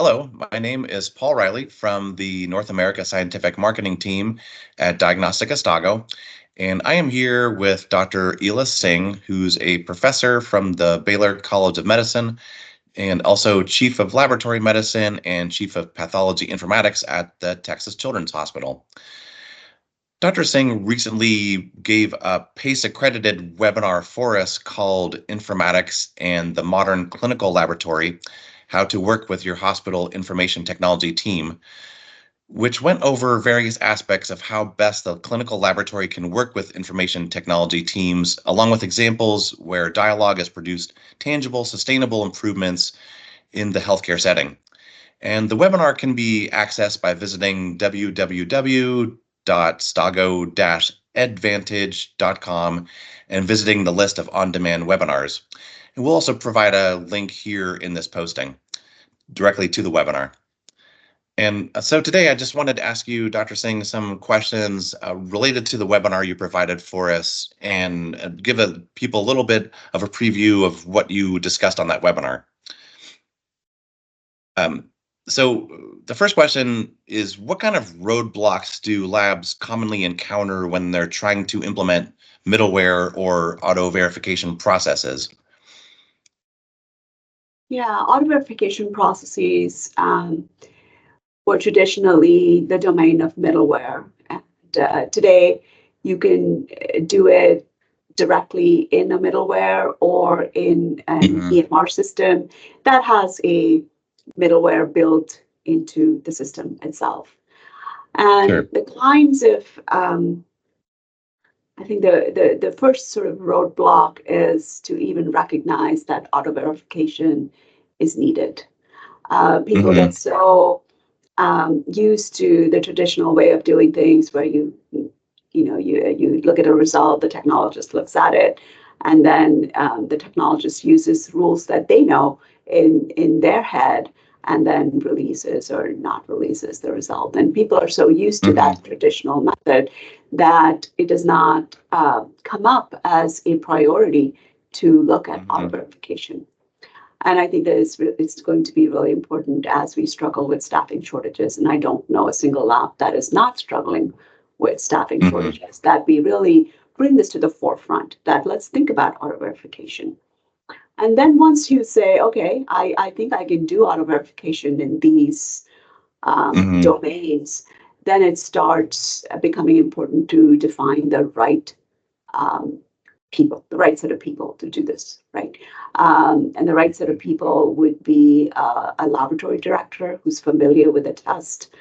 Hello, my name is Paul Riley from the North America Scientific Marketing Team at Diagnostica Stago, and I am here with Dr. Ela Singh, who's a professor from the Baylor College of Medicine and also Chief of Laboratory Medicine and Chief of Pathology Informatics at the Texas Children's Hospital. Dr. Singh recently gave a PACE-accredited webinar for us called Informatics and the Modern Clinical Laboratory, How to Work with Your Hospital Information Technology Team, which went over various aspects of how best the clinical laboratory can work with information technology teams, along with examples where dialogue has produced tangible, sustainable improvements in the healthcare setting. And the webinar can be accessed by visiting www.stago-advantage.com and visiting the list of on-demand webinars. And we'll also provide a link here in this posting directly to the webinar. And so today I just wanted to ask you, Dr. Singh, some questions related to the webinar you provided for us and give people a little bit of a preview of what you discussed on that webinar. So the first question is, what kind of roadblocks do labs commonly encounter when they're trying to implement middleware or auto verification processes? Yeah, auto verification processes were traditionally the domain of middleware. And today you can do it directly in a middleware or in an EMR system that has a middleware built into the system itself. And the kinds of, I think the first sort of roadblock is to even recognize that auto verification is needed. People get so used to the traditional way of doing things where you look at a result, the technologist looks at it, and then the technologist uses rules that they know in their head and then releases or not releases the result. And people are so used to that traditional method that it does not come up as a priority to look at auto verification. And I think that it's going to be really important as we struggle with staffing shortages. And I don't know a single lab that is not struggling with staffing shortages, that we really bring this to the forefront, that let's think about auto verification. And then once you say, okay, I think I can do auto verification in these domains, then it starts becoming important to define the right people, the right set of people to do this, right? And the right set of people would be a laboratory director who's familiar with the test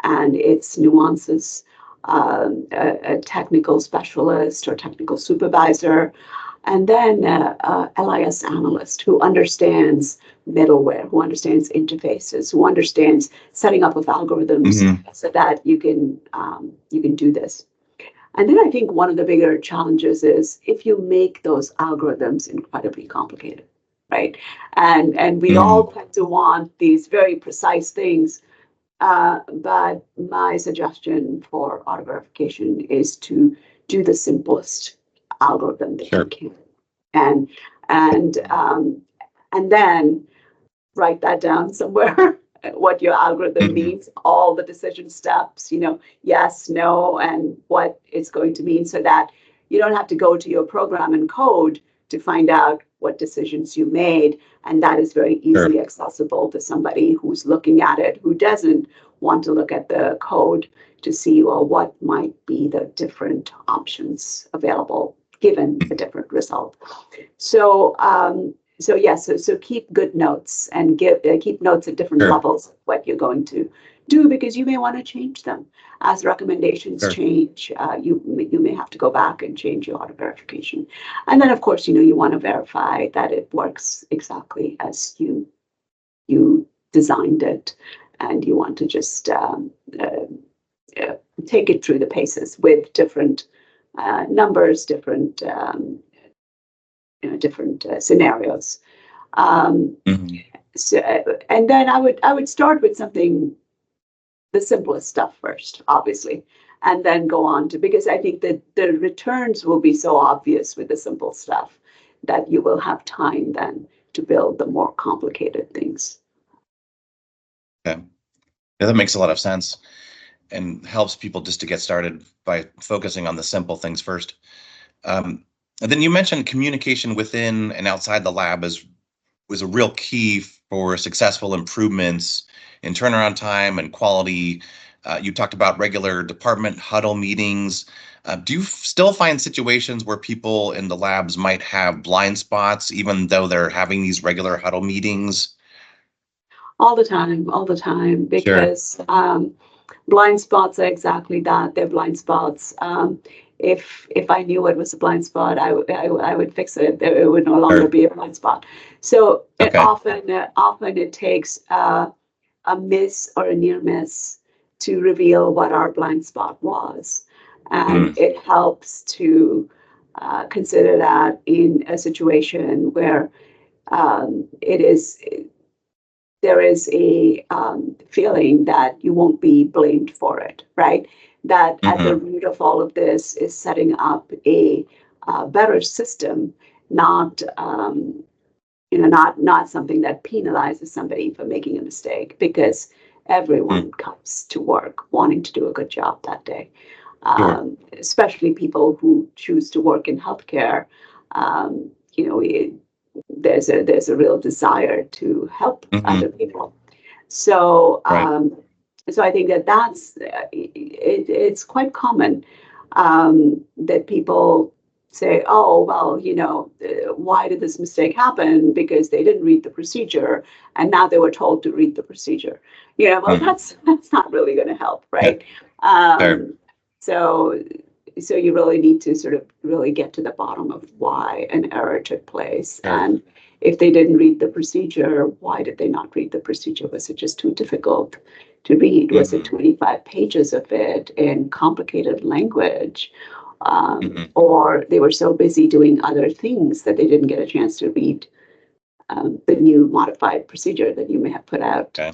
and its nuances, a technical specialist or technical supervisor, and then a LIS analyst who understands middleware, who understands interfaces, who understands setting up of algorithms so that you can do this. And then I think one of the bigger challenges is if you make those algorithms incredibly complicated, right? And we all tend to want these very precise things. But my suggestion for auto verification is to do the simplest algorithm that you can, and then write that down somewhere. What your algorithm means, all the decision steps, yes, no, and what it's going to mean, so that you don't have to go to your program and code to find out what decisions you made. And that is very easily accessible to somebody who's looking at it, who doesn't want to look at the code to see, well, what might be the different options available given a different result. So keep good notes and keep notes at different levels of what you're going to do, because you may want to change them as recommendations change. You may have to go back and change your auto verification, and then of course you want to verify that it works exactly as you designed it, and you want to just take it through the paces with different numbers, different scenarios. So, and then I would start with something, the simplest stuff first, obviously, and then go on to, because I think that the returns will be so obvious with the simple stuff that you will have time then to build the more complicated things. Okay. Yeah, that makes a lot of sense and helps people just to get started by focusing on the simple things first. Um, and then you mentioned communication within and outside the lab was a real key for successful improvements in turnaround time and quality. You talked about regular department huddle meetings. Do you still find situations where people in the labs might have blind spots, even though they're having these regular huddle meetings? All the time, Sure. because blind spots are exactly that. They're blind spots. If I knew it was a blind spot, I would fix it. It would no longer Sure. be a blind spot. So it Okay. often it takes a miss or a near miss to reveal what our blind spot was, and Mm, it helps to consider that in a situation where it is there is a feeling that you won't be blamed for it, right? That at the mhm, root of all of this is setting up a better system, not not something that penalizes somebody for making a mistake, because mm, everyone comes to work wanting to do a good job that day, sure. especially people who choose to work in healthcare. Um, you know, there's a real desire to help other Hmm. people. So, Right. so I think that it's quite common that people say, "Oh, well, why did this mistake happen? Because they didn't read the procedure, and now they were told to read the procedure." Well, Mm, that's not really going to help, yeah. right? Sure. Um, so, so you really need to sort of really get to the bottom of why an error took place, Sure. and if they didn't read the procedure, why did they not read the procedure? Was it just too difficult to read? Was it Hmm. 25 pages of it in complicated language? Hmm. Or they were so busy doing other things that they didn't get a chance to read the new modified procedure that you may have put out, Okay.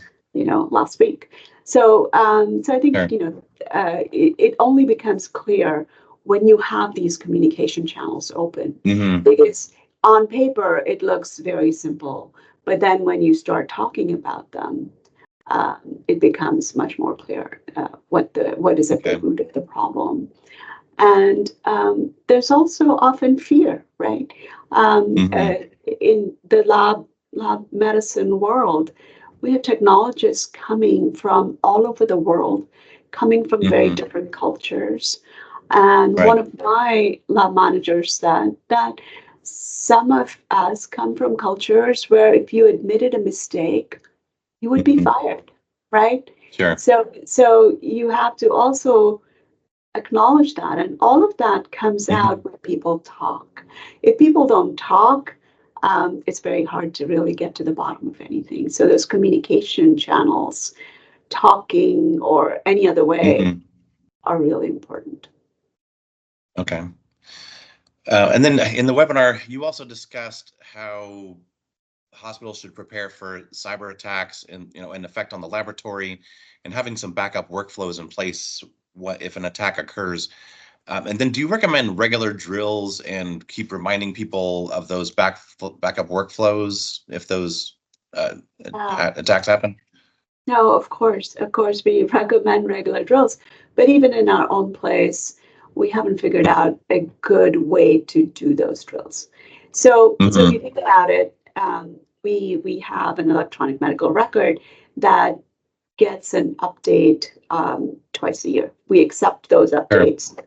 last week. So I think Sure. it only becomes clear when you have these communication channels open, Hmm. because on paper it looks very simple, but then when you start talking about them, it becomes much more clear what is at the Okay. root of the problem. And there's also often fear, right? Hmm. In the lab medicine world, we have technologists coming from all over the world, coming from very Hmm. different cultures. And one Right. of my lab managers said that some of us come from cultures where if you admitted a mistake, you would be Hmm. fired, right? Sure. So you have to also acknowledge that. And all of that comes Hmm. out when people talk. If people don't talk, it's very hard to really get to the bottom of anything. So those communication channels, talking or any other way, Hmm. are really important. Okay. And then in the webinar, you also discussed how hospitals should prepare for cyber attacks and an effect on the laboratory, and having some backup workflows in place what if an attack occurs. And then do you recommend regular drills and keep reminding people of those backup workflows if those uh, Uh, attacks happen? no, of course, we recommend regular drills, but even in our own place, we haven't figured out a good way to do those drills. So if you Mm-hmm. think about it, we have an electronic medical record that gets an update twice a year. We accept those Sure. updates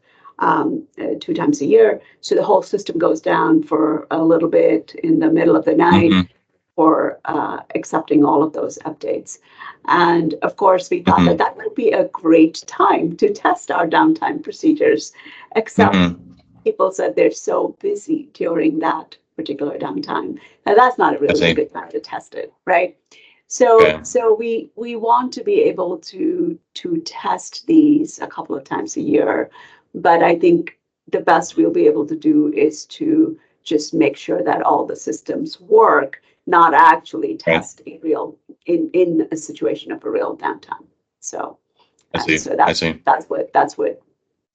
2 times a year. So the whole system goes down for a little bit in the middle of the night Mm-hmm. for accepting all of those updates. And of course, we thought that Mm-hmm. that would be a great time to test our downtime procedures, except Mm-hmm. people said they're so busy during that particular downtime. Now that's not I really a see. good time to test it, right? So Okay. so we want to be able to test these a couple of times a year, but I think the best we'll be able to do is to just make sure that all the systems work, not actually Right. test a real in a situation of a real downtime. So I see. so I see. that's what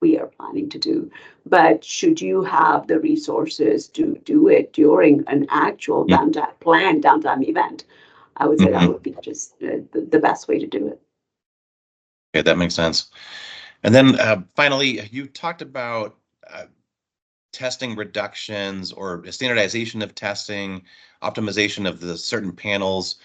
we are planning to do. But should you have the resources to do it during an actual Mm. planned downtime event, I would say that would be just the best way to do it. Okay, that makes sense. And then finally, you talked about testing reductions or standardization of testing, optimization of the certain panels.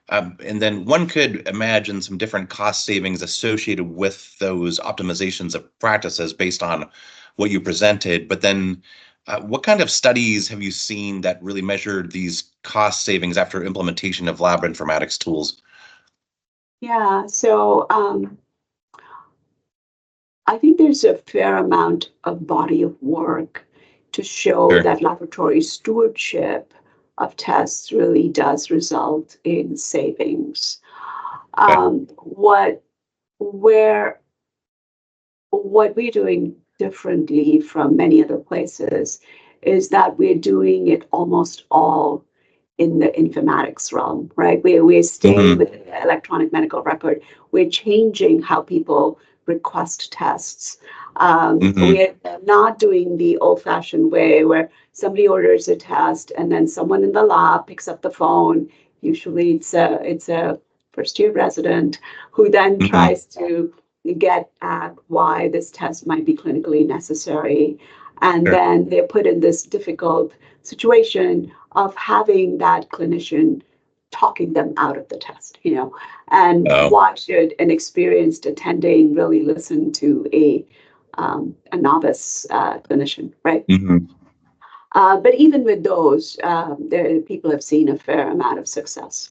And then one could imagine some different cost savings associated with those optimizations of practices based on what you presented. But then what kind of studies have you seen that really measured these cost savings after implementation of lab informatics tools? Yeah, so I think there's a fair amount of body of work to show Sure. that laboratory stewardship of tests really does result in savings. Okay. What where what we're doing differently from many other places is that we're doing it almost all in the informatics realm, right? We're staying Mm-hmm. with the electronic medical record. We're changing how people request tests. Mm-hmm. We're not doing the old-fashioned way where somebody orders a test and then someone in the lab picks up the phone. Usually, it's a first-year resident who then Mm-hmm. tries to get at why this test might be clinically necessary, and Sure. then they're put in this difficult situation of having that clinician talking them out of the test, and Oh. why should an experienced attending really listen to a novice clinician, right? Mm-hmm. But even with those, people have seen a fair amount of success.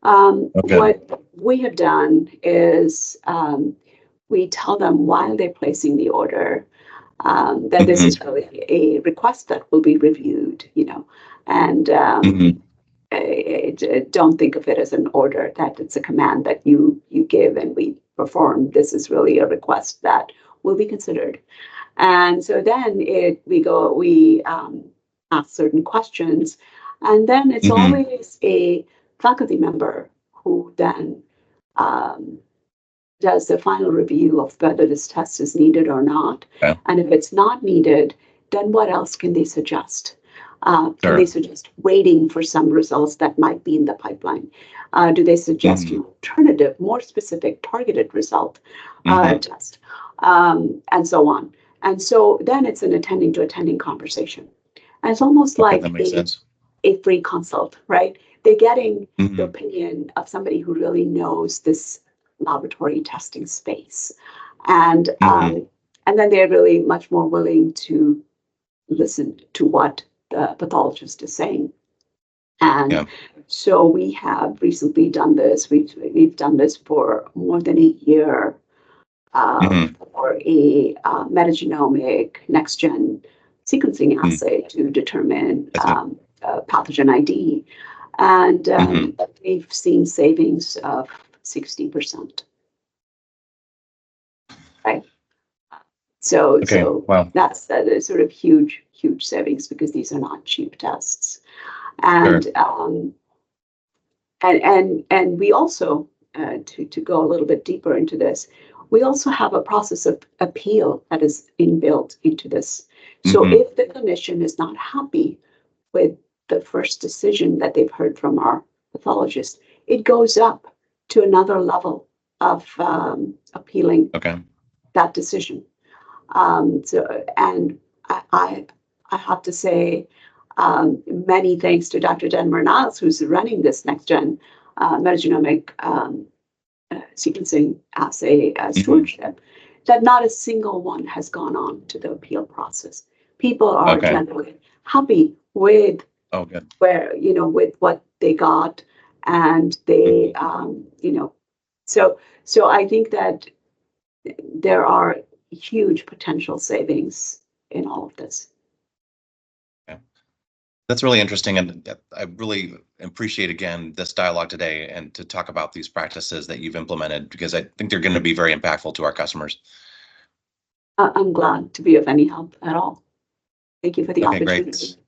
Okay. What we have done is we tell them while they're placing the order that this Mm-hmm. is really a request that will be reviewed, and Mm-hmm. don't think of it as an order, that it's a command that you give and we perform. This is really a request that will be considered. And so then we ask certain questions, and then it's Mm-hmm. always a faculty member who then um, does the final review of whether this test is needed or not. Okay. And if it's not needed, then what else can they suggest? Can they Sure. suggest waiting for some results that might be in the pipeline? Do they suggest Mm-hmm. an alternative, more specific, targeted result Mm-hmm. test, and so on? And so then it's an attending to attending conversation. And it's almost Okay, that like makes sense. a free consult, right? They're getting the Mm-hmm. opinion of somebody who really knows this laboratory testing space, and Mm-hmm. and then they're really much more willing to listen to what the pathologist is saying. And Yeah. so we have recently done this. We've done this for more than a year Mm-hmm. for a metagenomic next gen sequencing Mm-hmm. assay to determine I see. pathogen ID. And Mm-hmm. we've seen savings of 60%, right? So, Okay. so Wow. that's a sort of huge, huge savings because these are not cheap tests. And Sure. and we also, to go a little bit deeper into this, we also have a process of appeal that is inbuilt into this. So Mm-hmm. if the clinician is not happy with the first decision that they've heard from our pathologist, it goes up to another level of appealing Okay. that decision. And I have to say, many thanks to Dr. Denver Niles, who's running this next gen metagenomic sequencing assay Mm-hmm. stewardship, that not a single one has gone on to the appeal process. People are Okay. generally happy with Oh, good. with what they got, and Mm-hmm. they, so I think that there are huge potential savings in all of this. Yeah. That's really interesting, and I really appreciate again this dialogue today and to talk about these practices that you've implemented because I think they're going to be very impactful to our customers. I'm glad to be of any help at all. Thank you for the Okay, great. opportunity.